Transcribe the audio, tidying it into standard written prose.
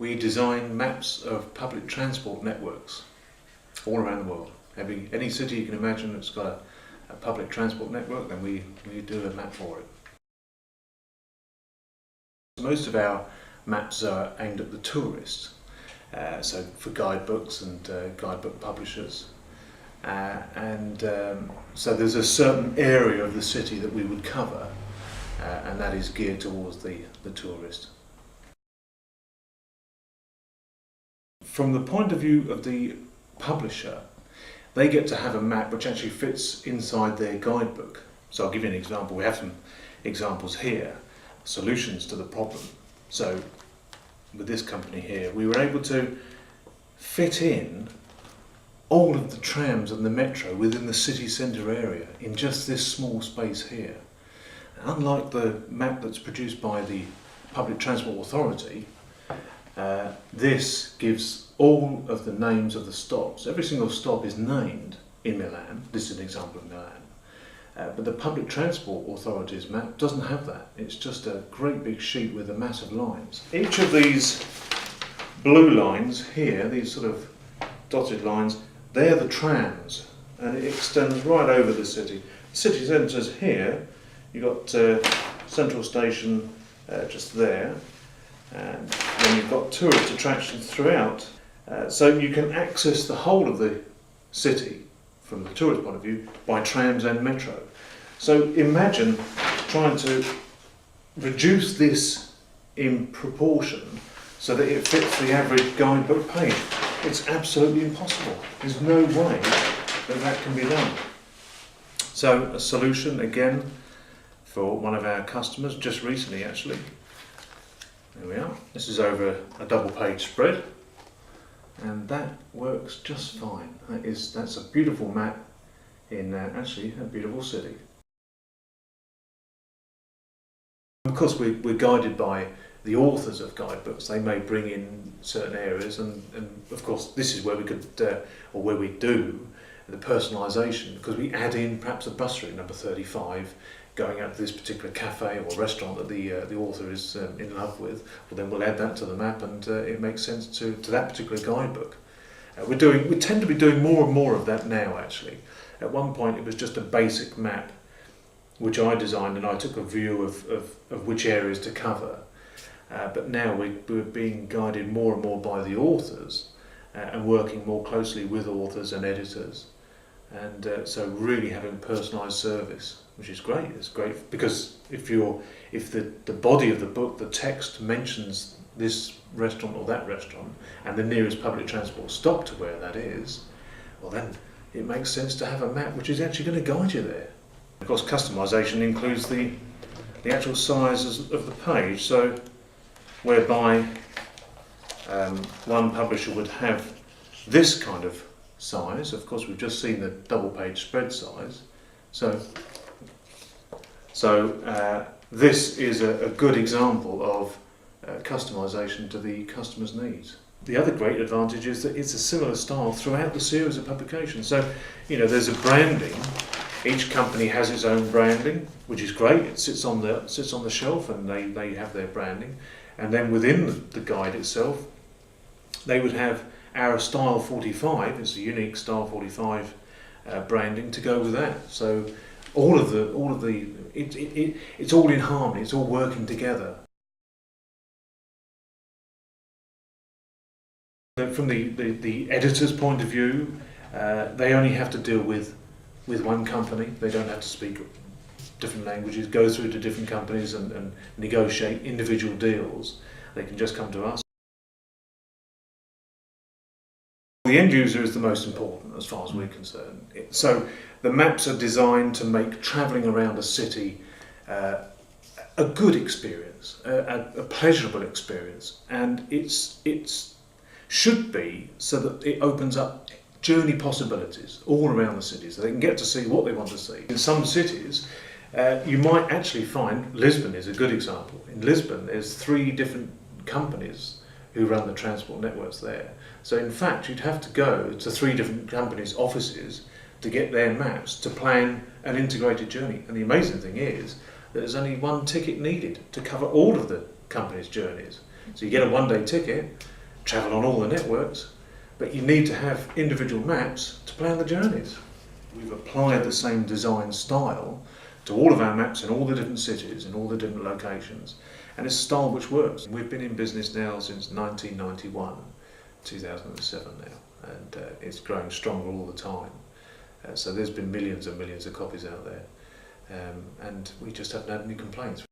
We design maps of public transport networks all around the world. Any city you can imagine that's got a public transport network, then we do a map for it. Most of our maps are aimed at the tourists, so for guidebooks and guidebook publishers. So there's a certain area of the city that we would cover, and that is geared towards the tourist. From the point of view of the publisher, they get to have a map which actually fits inside their guidebook. So I'll give you an example. We have some examples here, solutions to the problem. So with this company here, we were able to fit in all of the trams and the metro within the city centre area in just this small space here. Unlike the map that's produced by the Public Transport Authority, this gives all of the names of the stops. Every single stop is named in Milan. This is an example of Milan. But the Public Transport Authority's map doesn't have that. It's just a great big sheet with a mass of lines. Each of these blue lines here, these sort of dotted lines, they're the trams, and it extends right over the city. The city centre's here. You've got Central Station just there, and then you've got tourist attractions throughout. So you can access the whole of the city from the tourist point of view by trams and metro. So imagine trying to reduce this in proportion so that it fits the average guidebook page. It's absolutely impossible. There's no way that can be done. So a solution again for one of our customers, just recently actually. There we are. This is over a double page spread, and that works just fine. That's a beautiful map in actually a beautiful city. Of course, we're guided by the authors of guidebooks. They may bring in certain areas, and of course this is where we could, or where we do, the personalisation, because we add in perhaps a bus route number 35 going out to this particular cafe or restaurant that the author is in love with. Well, then we'll add that to the map, and it makes sense to that particular guidebook. We tend to be doing more and more of that now actually. At one point it was just a basic map which I designed, and I took a view of which areas to cover. But now we're being guided more and more by the authors and working more closely with authors and editors, and so really having personalised service, which is great. It's great because if the body of the book, the text mentions this restaurant or that restaurant and the nearest public transport stop to where that is, well then it makes sense to have a map which is actually going to guide you there. Of course, customisation includes the actual size of the page, so whereby one publisher would have this kind of size. Of course, we've just seen the double page spread size, so this is a good example of customisation to the customer's needs. The other great advantage is that it's a similar style throughout the series of publications. So, there's a branding. Each company has its own branding, which is great. It sits on the shelf, and they have their branding. And then within the guide itself, they would have our Style 45. It's a unique Style 45 branding to go with that. So it's all in harmony. It's all working together. From the editor's point of view, they only have to deal with one company. They don't have to speak different languages, go through to different companies and negotiate individual deals. They can just come to us. The end user is the most important as far as we're concerned. So the maps are designed to make travelling around a city a good experience, a pleasurable experience, and it's should be so that it opens up journey possibilities all around the city, so they can get to see what they want to see. In some cities, you might actually find, Lisbon is a good example. In Lisbon, there's 3 different companies who run the transport networks there. So in fact, you'd have to go to 3 different companies' offices to get their maps to plan an integrated journey. And the amazing thing is that there's only one ticket needed to cover all of the company's journeys. So you get a one-day ticket, travel on all the networks, but you need to have individual maps to plan the journeys. We've applied the same design style to all of our maps in all the different cities, in all the different locations, and it's a style which works. We've been in business now since 1991, 2007 now, and it's growing stronger all the time. So there's been millions and millions of copies out there, and we just haven't had any complaints.